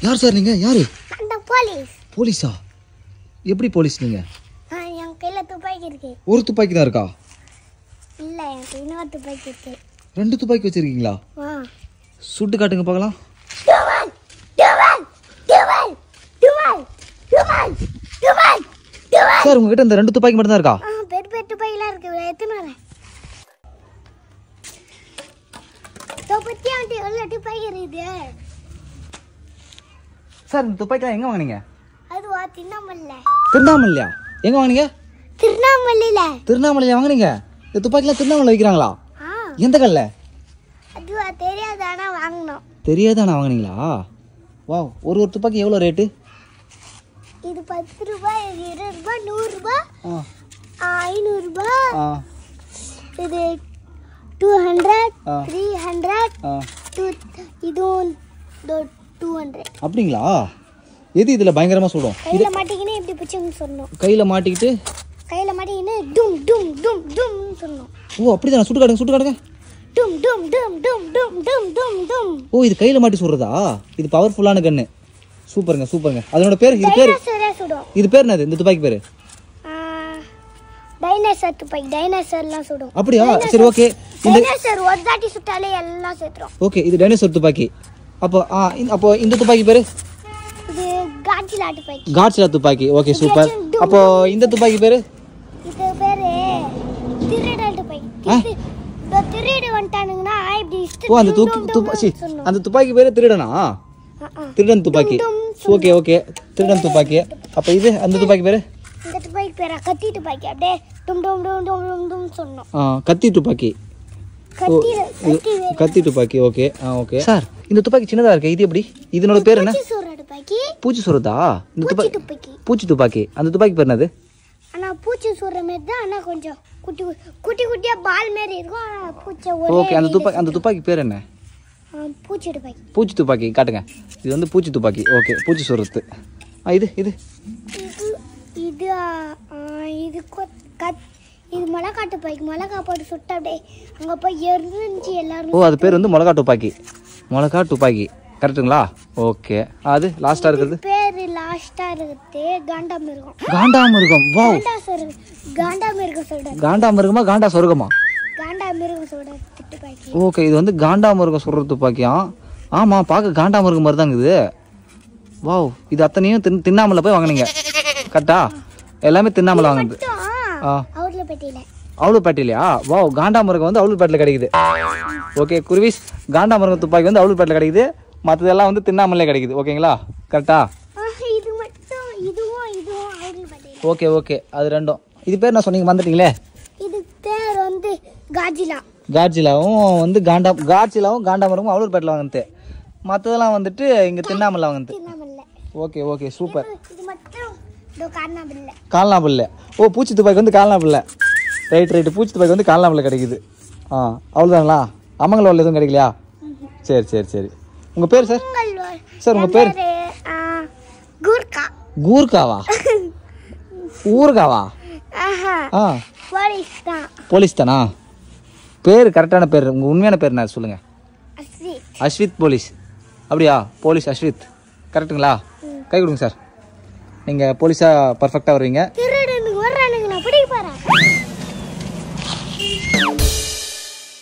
யார் சார் நீங்க? யாரு? அந்த போலீஸ். போலீஸா? எப்படி போலீஸ் நீங்க? என் கையில துப்பாக்கி இருக்கு. ஒரு துப்பாக்கி தான் இருக்கா? இல்ல, எனக்கு இன்னொரு துப்பாக்கி இருக்கு. 2 துப்பாக்கி வச்சிருக்கீங்களா? சுட்டு காட்டுங்க பார்க்கலாம். சார் உங்ககிட்ட இந்த 2 துப்பாக்கி மட்டும் தான் இருக்கா? பெரிய பெரிய துப்பாக்கிலாம் இருக்கு. எத்தனை வரேன்? தொப்பத்தி ஆண்டி எவ்வளோ துப்பாக்கி இருக்குது? சார் இந்த துப்பாக்கிலாம் எங்க வாங்குனீங்க? அதுவா திருவண்ணாமலை. திருவண்ணாமலையா? எங்க வாங்குனீங்க? திருவண்ணாமலையில. திருவண்ணாமலையா வாங்குனீங்க? இந்த துப்பாக்கிலாம் திருவண்ணாமலை விற்கிறாங்களா? எந்த கல்ல? அதுவா தெரியாது, ஆனா வாங்கணும். தெரியாது ஆனா வாங்குனீங்களா? வாவ். ஒரு துப்பாக்கி எவ்வளோ ரேட்டு? இது 10 ரூபாய், 20 ரூபாய், 100 ரூபாய், 500 ரூபாய். இது 200, 300, இதுவும் 200. அப்படிங்களா? எது இதுல பயங்கரமா சுடும்? கையில மாட்டிக்கினே இப்படி பிடிச்சுன்னு சொல்லணும். கையில மாட்டிக்கிட்டு டும் டும் டும் டும் சொல்லணும். ஓ அப்படிதான். சுட்டு காட்டுங்க, சுட்டு காட்டுங்க. டும் டும் டும் டும் டும் டும் டும் டும். ஓ இது கையில மாட்டி சுடுறதா? இது பவர்ஃபுல்லான கன்னு. சூப்பருங்க சூப்பருங்க. அதோட பேர் இது பேர் இது பேர் என்னது? இந்த துப்பாக்கி பேரு டைனோசர் துப்பாக்கி. டைனோசர்லாம் சுடும். அப்படியா? சரி ஓகே. டைனோசர் ஒரு தாட்டி சுட்டாலே எல்லாம் செத்துரும். ஓகே இது டைனோசர் துப்பாக்கி. அப்போ இந்த துப்பாக்கி பேரு? இது காட்சிலா துப்பாக்கி. காட்சிலா துப்பாக்கி. Okay super. அப்போ இந்த துப்பாக்கி பேரு? இது பேரு திருடன் துப்பாக்கி. திருடு வந்துட்டானுங்கன்னா இப்படி ஓ அந்த துப்பாக்கி பேரு திருடனா? திருடன் துப்பாக்கி. ஓகே ஓகே திருடன் துப்பாக்கி. அப்ப இது அந்த துப்பாக்கி பேரு? இந்த துப்பாக்கி பேரா கத்தி துப்பாக்கி. அப்படியே டும் டும் டும் டும் டும் டும் சொன்னோம். கத்தி துப்பாக்கி. கத்தி துப்பாக்கி. Okay okay sir. இந்த துப்பாக்கி சின்னதா இருக்கு, இது எப்படி? இதனோட பேர் என்ன? பூச்சி சுடுறதா? இந்த துப்பாக்கி பூச்சி துப்பாக்கி. அந்த துப்பாக்கி பேர் என்னது? ஆனா பூச்சி சுடுற மாதிரி தான், ஆனா கொஞ்சம் குட்டி குட்டி குட்டியா பால் மாதிரி இருக்கும். பூச்சி ஓகே அந்த துப்பாக்கி பேர் என்ன? பூச்சி துப்பாக்கி. பூச்சி துப்பாக்கி காட்டுங்க. இது வந்து பூச்சி துப்பாக்கி. ஓகே பூச்சி சுடுறது. இது இது இது இது இது மிளகா துப்பாக்கி. மிளகா போட்டு சுட்ட அப்படியே அங்க போய் எரிஞ்சு எல்லாரும். ஓ அது பேர் வந்து மிளகா துப்பாக்கி. மிளகா துப்பாக்கி கரெக்ட்டுங்களா? ஓகே. அது லாஸ்டா இருக்குது பேர் லாஸ்டா இருக்குது காண்டாமிருகம். காண்டாமிருகம். வாவ். காண்டாமிருகம் சொல்றேன். காண்டாமிருகமா காண்டா சொர்க்கமா? காண்டாமிருகம் சொல்ற துப்பாக்கி. ஓகே இது வந்து காண்டாமிருகம் சுடுற துப்பாக்கியா? ஆமா பார்க்க காண்டாமிருகம் மாதிரி தான் இருக்குது. வாவ். இது அத்தனையும் திண்ணாமலை போய் வாங்குனீங்க கரெக்டா? எல்லாமே திண்ணாமலை வாங்குது. அவுளுப்பேட்டையிலையா? வாவ். காண்டாமிருகம் வந்து அவுளுப்பேட்டையில் கிடைக்குது. ஓகே குருவிஸ். காண்டாமிருகம் துப்பாக்கி வந்து அவுளுப்பேட்டையில் கிடைக்குது. மற்றதெல்லாம் வந்து திண்ணாமலையே கிடைக்குது. ஓகேங்களா? கரெக்டா? ஓகே ஓகே அது ரெண்டும். இது பேர் நான் சொன்னீங்க மறந்துட்டீங்களே. இது பேர் வந்து காட்சிலா. காட்சிலாவும் வந்து காட்சிலாவும் காண்டாமிருகமும் அவுளுப்பேட்டையில் வாங்குது. மற்றதெல்லாம் வந்துட்டு இங்கே திண்ணாமலை வாங்குது. Okay okay super. கால்நாபில்லை. ஓ பூச்சி துப்பாக்கி வந்து கால்நாபில்லை. ரைட் பூச்சி துப்பாக்கி வந்து கால்நாபில்லை கிடைக்குது. அவ்வளோதாங்களா? அமங்கலூரில் எதுவும் கிடைக்கலையா? சரி சரி சரி. உங்கள் பேர் சார்? சார் உங்கள் பேர்? கூர்காவா? ஊர்காவா? போலீஸ் தானா? பேர் கரெக்டான பேர். உங்கள் உண்மையான பேர் என்ன சொல்லுங்கள்? As with police. அப்படியா? போலீஸ் அஸ்வித் கரெக்டுங்களா? கை கொடுங்க சார். நீங்கள் போலீஸாக பர்ஃபெக்டாக வருவீங்க.